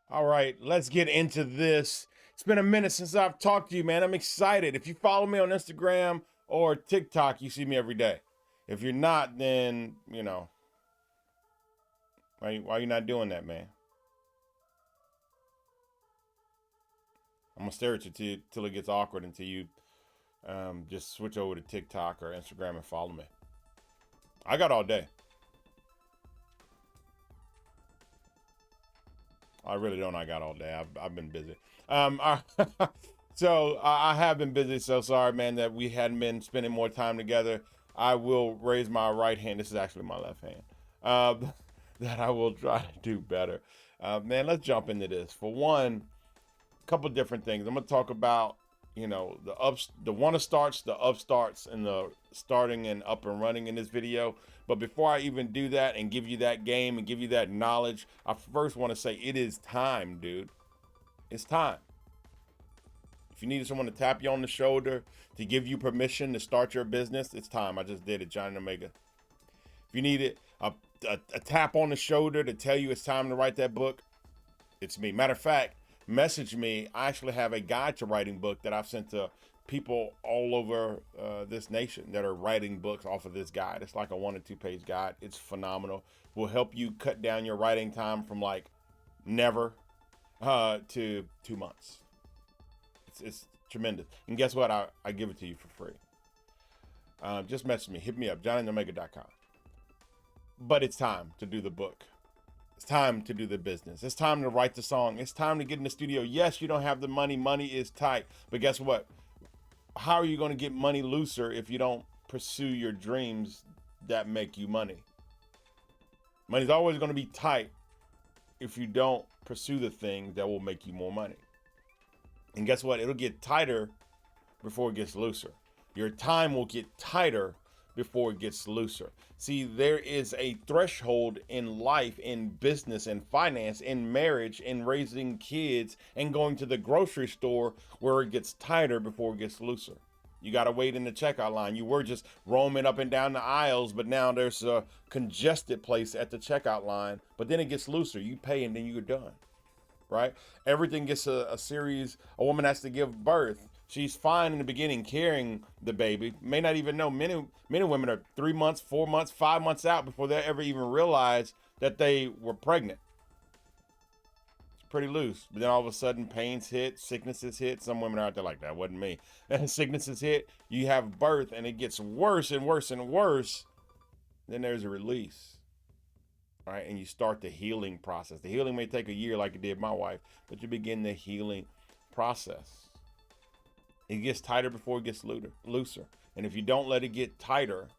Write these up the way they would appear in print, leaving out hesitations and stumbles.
All right, let's get into this. It's been a minute since I've talked to you, man. I'm excited. If you follow me on Instagram or TikTok, you see me every day. If you're not, then, why you not doing that, man? I'm going to stare at you till it gets awkward until you just switch over to TikTok or Instagram and follow me. I got all day. I really don't. I got all day. I've been busy. I, I have been busy. So sorry, man, that we hadn't been spending more time together. I will raise my right hand. This is actually my left hand. That I will try to do better. Man, let's jump into this. For one, a couple different things. I'm gonna talk about the wanna starts, the upstarts, and the starting and up and running in this video. But before I even do that and give you that game and give you that knowledge, I first want to say it is time, dude. It's time. If you needed someone to tap you on the shoulder to give you permission to start your business, it's time. I just did it, Johnny Nomega. If you needed a tap on the shoulder to tell you it's time to write that book, it's me. Matter of fact, message me. I actually have a guide to writing book that I've sent to people all over this nation that are writing books off of this guide. It's like a 1 or 2 page guide. It's phenomenal. Will help you cut down your writing time from like never to 2 months. It's tremendous. And guess what? I give it to you for free. Just message me. Hit me up, johnnynomega.com. But it's time to do the book. It's time to do the business. It's time to write the song. It's time to get in the studio. Yes, you don't have the money. Money is tight. But guess what? How are you going to get money looser if you don't pursue your dreams that make you money? Money's always going to be tight if you don't pursue the thing that will make you more money. And guess what? It'll get tighter before it gets looser. Your time will get tighter before it gets looser. See, there is a threshold in life, in business, in finance, in marriage, in raising kids, and going to the grocery store where it gets tighter before it gets looser. You got to wait in the checkout line. You were just roaming up and down the aisles, but now there's a congested place at the checkout line. But then it gets looser. You pay and then you're done, right? Everything gets a series. A woman has to give birth. She's fine in the beginning carrying the baby. May not even know. Many women are 3 months, 4 months, 5 months out before they ever even realize that they were pregnant. It's pretty loose. But then all of a sudden pains hit, sicknesses hit. Some women are out there like, that wasn't me. And sicknesses hit, you have birth and it gets worse and worse and worse. Then there's a release. Right? And you start the healing process. The healing may take a year like it did my wife, but you begin the healing process. It gets tighter before it gets looser. And if you don't let it get tighter,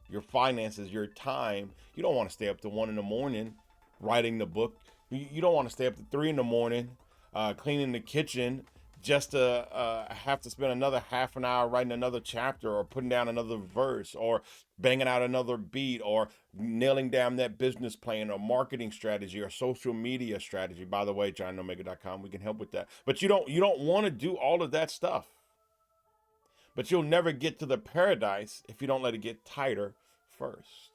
your finances, your time, you don't want to stay up to 1 in the morning writing the book. You don't want to stay up to 3 in the morning cleaning the kitchen just to have to spend another half an hour writing another chapter or putting down another verse or banging out another beat or nailing down that business plan or marketing strategy or social media strategy. By the way, johnnynomega.com, we can help with that. But you don't want to do all of that stuff. But you'll never get to the paradise if you don't let it get tighter first.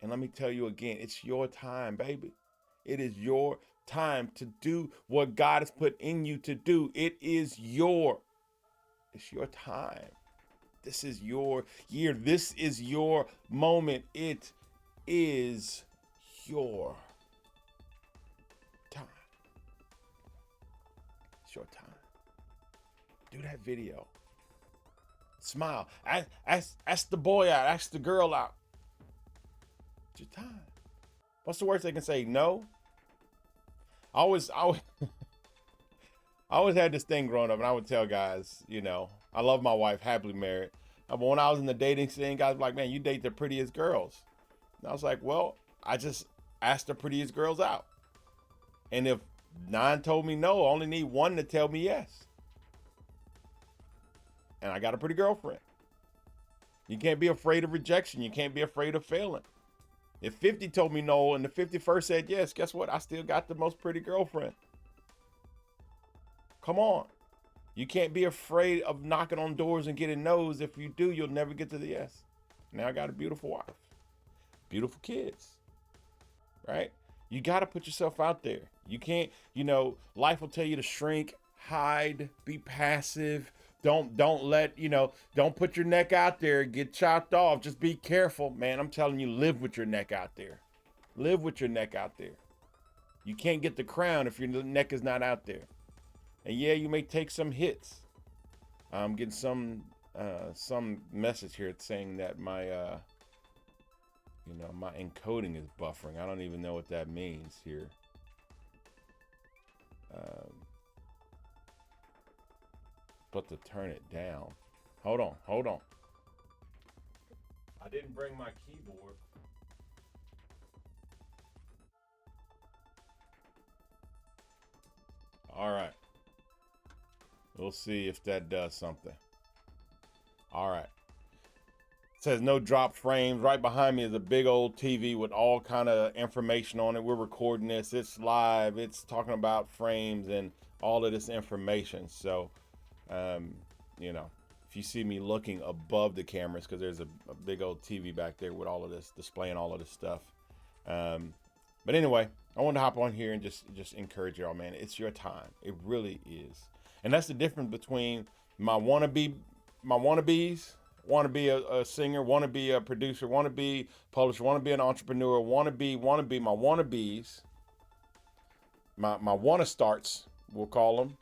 And let me tell you again, it's your time, baby. It is your time to do what God has put in you to do. It's your time. This is your year. This is your moment. It is your time. It's your time. Do that video. Smile. Ask the boy out. Ask the girl out. It's your time. What's the worst they can say? No. I always had this thing growing up, and I would tell guys, I love my wife, happily married. But when I was in the dating scene, guys were like, man, you date the prettiest girls. And I was like, well, I just asked the prettiest girls out. And if 9 told me no, I only need 1 to tell me yes. And I got a pretty girlfriend. You can't be afraid of rejection. You can't be afraid of failing. If 50 told me no and the 51st said yes, guess what? I still got the most pretty girlfriend. Come on. You can't be afraid of knocking on doors and getting no's. If you do, you'll never get to the yes. Now I got a beautiful wife, beautiful kids, right? You got to put yourself out there. You can't, life will tell you to shrink, hide, be passive. Don't let, don't put your neck out there, get chopped off. Just be careful, man. I'm telling you, live with your neck out there. Live with your neck out there. You can't get the crown if your neck is not out there. And yeah, you may take some hits. I'm getting some message here saying that my encoding is buffering. I don't even know what that means here. But to turn it down. Hold on. I didn't bring my keyboard. All right. We'll see if that does something. All right. It says no drop frames. Right behind me is a big old TV with all kind of information on it. We're recording this. It's live. It's talking about frames and all of this information. So, if you see me looking above the cameras, because there's a big old TV back there with all of this, displaying all of this stuff. But anyway, I wanted to hop on here and just encourage y'all, man. It's your time. It really is. And that's the difference between my wannabes, want to be a singer, want to be a producer, want to be a publisher, want to be an entrepreneur, want to be my wannabes, my wanna starts, we'll call them,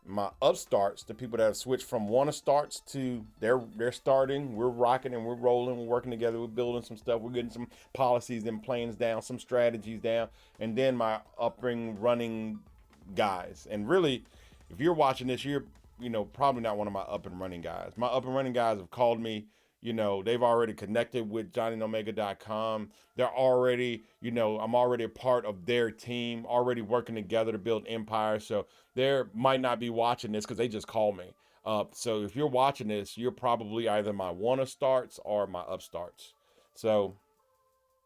my upstarts, the people that have switched from wanna starts to they're starting, we're rocking and we're rolling, we're working together, we're building some stuff, we're getting some policies and plans down, some strategies down, and then my up and running guys. And really, if you're watching this, you're probably not one of my up and running guys. My up and running guys have called me. They've already connected with JohnnyNomega.com. They're already, I'm already a part of their team, already working together to build empires. So they might not be watching this because they just called me. So if you're watching this, you're probably either my wanna starts or my upstarts. So,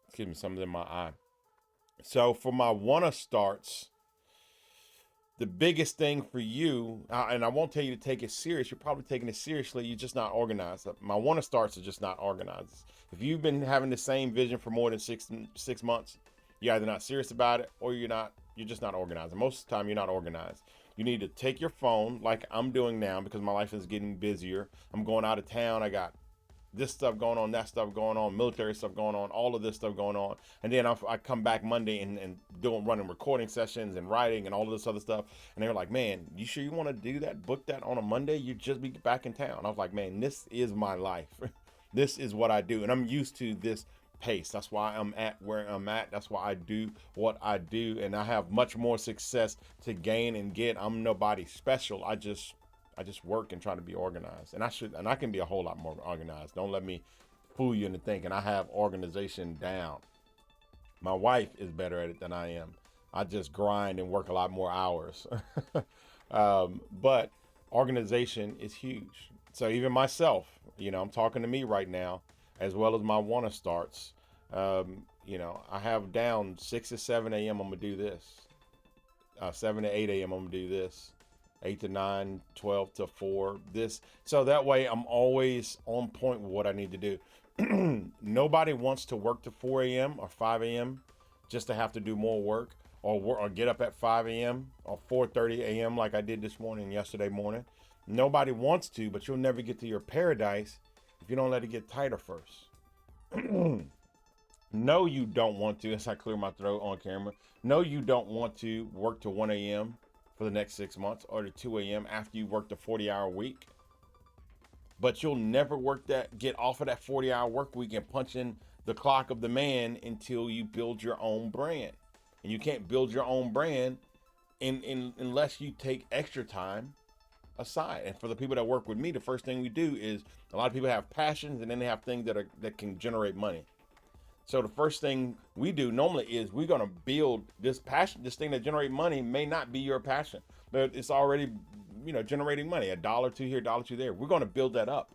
excuse me, something in my eye. So for my wanna starts, the biggest thing for you, and I won't tell you to take it serious, you're probably taking it seriously, you're just not organized. My wanna starts are just not organized. If you've been having the same vision for more than six months, you're either not serious about it or you're just not organized. And most of the time you're not organized. You need to take your phone like I'm doing now because my life is getting busier. I'm going out of town. I got this stuff going on, that stuff going on, military stuff going on, all of this stuff going on. And then I come back Monday and running recording sessions and writing and all of this other stuff. And they were like, man, you sure you want to do that? Book that on a Monday? You just be back in town. I was like, man, this is my life. This is what I do. And I'm used to this pace. That's why I'm at where I'm at. That's why I do what I do. And I have much more success to gain and get. I'm nobody special. I just work and try to be organized, and I can be a whole lot more organized. Don't let me fool you into thinking I have organization down. My wife is better at it than I am. I just grind and work a lot more hours. But organization is huge. So even myself, I'm talking to me right now, as well as my wanna starts. I have down 6 to 7 a.m. I'm gonna do this. 7 to 8 a.m. I'm gonna do this. 8 to 9, 12 to 4, this. So that way I'm always on point with what I need to do. Nobody wants to work to 4 a.m. or 5 a.m. just to have to do more work or get up at 5 a.m. or 4:30 a.m. like I did this morning, yesterday morning. Nobody wants to, but you'll never get to your paradise if you don't let it get tighter first. No, you don't want to, as I clear my throat on camera. No, you don't want to work to 1 a.m. for the next 6 months or to 2 a.m. after you worked a 40-hour week. But you'll never get off of that 40-hour work week and punch in the clock of the man until you build your own brand. And you can't build your own brand unless you take extra time aside. And for the people that work with me, the first thing we do is a lot of people have passions and then they have things that can generate money. So the first thing we do normally is we're going to build this passion. This thing that generates money may not be your passion, but it's already, generating money. $1 here, $2 there. We're going to build that up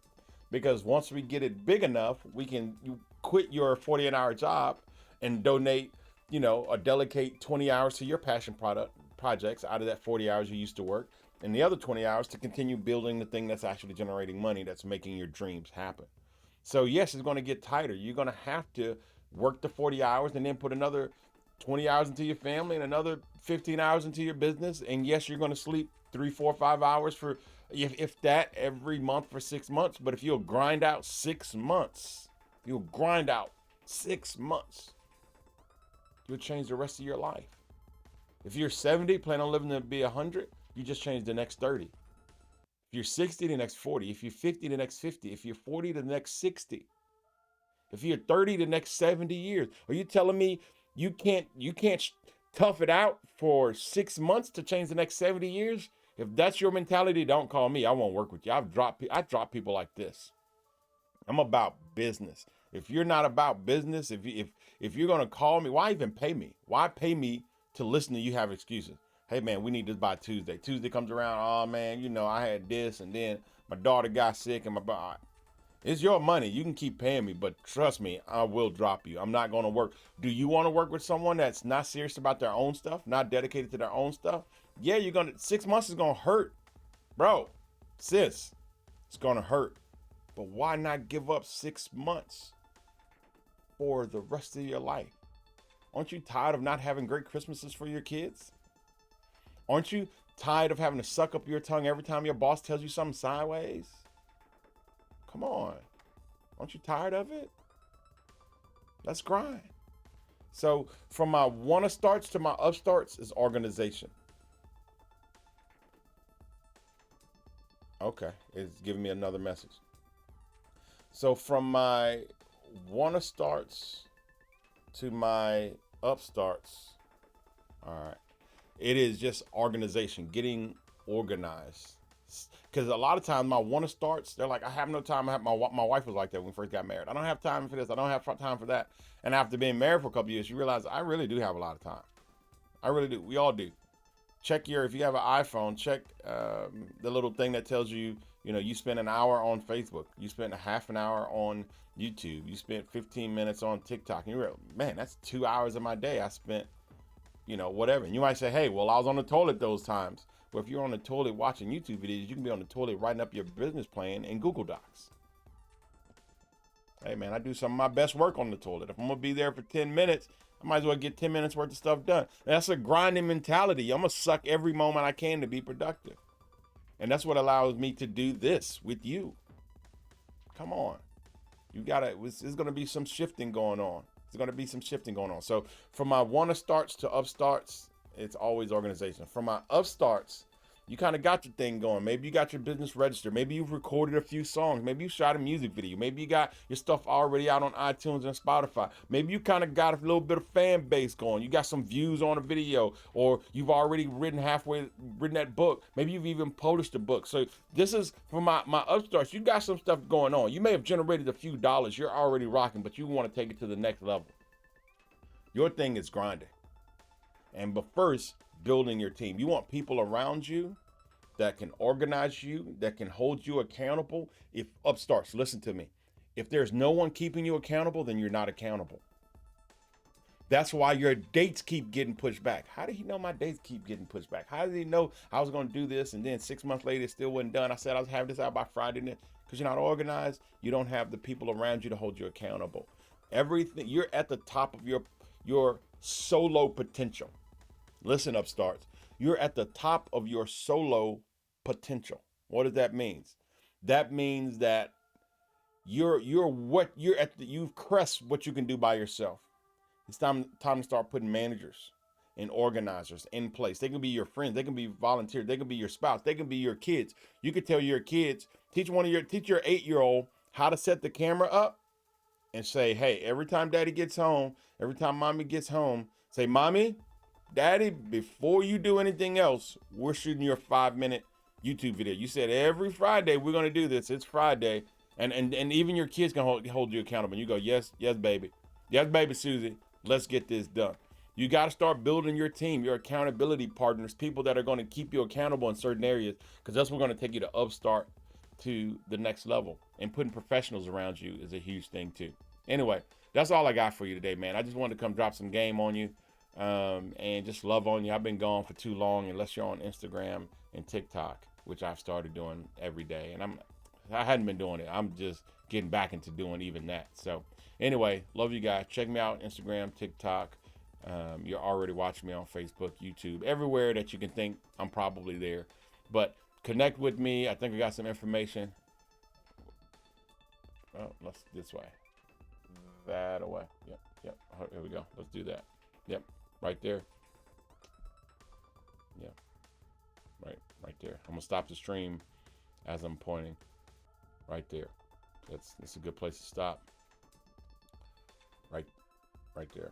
because once we get it big enough, you quit your 48-hour job and donate, or delegate 20 hours to your passion projects out of that 40 hours you used to work, and the other 20 hours to continue building the thing that's actually generating money, that's making your dreams happen. So yes, it's going to get tighter. You're going to have to work the 40 hours and then put another 20 hours into your family and another 15 hours into your business. And yes, you're going to sleep 3, 4, 5 hours for, if that, every month for 6 months. But if you'll grind out 6 months, you'll grind out 6 months, you'll change the rest of your life. If you're 70, plan on living to be 100, you just change the next 30. If you're 60, the next 40. If you're 50, the next 50. If you're 40, the next 60. If you're 30, the next 70 years. Are you telling me you can't tough it out for 6 months to change the next 70 years? If that's your mentality, don't call me. I won't work with you. I drop people like this. I'm about business. If you're not about business, if you're gonna call me, why even pay me? Why pay me to listen to you have excuses? Hey man, we need this by Tuesday. Tuesday comes around. Oh man, I had this, and then my daughter got sick, and it's your money. You can keep paying me, but trust me, I will drop you. I'm not gonna work. Do you want to work with someone that's not serious about their own stuff, not dedicated to their own stuff? Yeah, 6 months is gonna hurt, bro, sis. It's gonna hurt. But why not give up 6 months for the rest of your life? Aren't you tired of not having great Christmases for your kids? Aren't you tired of having to suck up your tongue every time your boss tells you something sideways? Come on. Aren't you tired of it? Let's grind. So from my wanna starts to my upstarts is organization. Okay, it's giving me another message. So from my wanna starts to my upstarts, all right, it is just organization, getting organized. Because a lot of times my wanna starts, they're like, I have no time. My wife was like that when we first got married. I don't have time for this. I don't have time for that. And after being married for a couple of years, you realize I really do have a lot of time. I really do. We all do. If you have an iPhone, check the little thing that tells you, you spend an hour on Facebook, you spent a half an hour on YouTube, you spent 15 minutes on TikTok, and you're, man, that's 2 hours of my day I spent, whatever. And you might say, hey, well, I was on the toilet those times. Well, if you're on the toilet watching YouTube videos, you can be on the toilet writing up your business plan in Google Docs. Hey, man, I do some of my best work on the toilet. If I'm going to be there for 10 minutes, I might as well get 10 minutes worth of stuff done. That's a grinding mentality. I'm going to suck every moment I can to be productive. And that's what allows me to do this with you. Come on. There's going to be some shifting going on. So from my wanna starts to upstarts, it's always organization. From my upstarts, you kind of got your thing going. Maybe you got your business registered. Maybe you've recorded a few songs. Maybe you shot a music video. Maybe you got your stuff already out on iTunes and Spotify. Maybe you kind of got a little bit of fan base going. You got some views on a video, or you've already written that book. Maybe you've even published a book. So this is for my upstarts. You got some stuff going on. You may have generated a few dollars. You're already rocking, but you want to take it to the next level. Your thing is grinding. But first, building your team. You want people around you that can organize you, that can hold you accountable. If upstarts, listen to me. If there's no one keeping you accountable, then you're not accountable. That's why your dates keep getting pushed back. How did he know my dates keep getting pushed back? How did he know I was going to do this, and then 6 months later it still wasn't done? I said I was having this out by Friday. Because you're not organized, you don't have the people around you to hold you accountable. Everything, you're at the top of your solo potential. Listen, upstarts, you're at the top of your solo potential. What does that mean? That means that you've crest what you can do by yourself. It's time to start putting managers and organizers in place. They can be your friends, they can be volunteers, they can be your spouse, they can be your kids. You could tell your kids, teach your 8-year-old how to set the camera up and say, hey, every time daddy gets home, every time mommy gets home, say, mommy, daddy, before you do anything else, we're shooting your 5-minute YouTube video. You said every Friday we're going to do this. It's Friday. And even your kids can hold you accountable. And you go, yes, baby. Yes, baby Susie. Let's get this done. You got to start building your team, your accountability partners, people that are going to keep you accountable in certain areas, because that's what's going to take you to upstart to the next level. And putting professionals around you is a huge thing too. Anyway, that's all I got for you today, man. I just wanted to come drop some game on you. And just love on you. I've been gone for too long, unless you're on Instagram and TikTok, which I've started doing every day. And I hadn't been doing it. I'm just getting back into doing even that. So anyway, love you guys. Check me out, Instagram, TikTok, You're already watching me on Facebook, YouTube, everywhere that you can think I'm probably there. But connect with me. I think I got some information. Oh, let's this way. That away. Yep, yep. Here we go. Let's do that. Yep, right there. Yep, right there. I'm gonna stop the stream as I'm pointing. Right there. That's a good place to stop. Right there.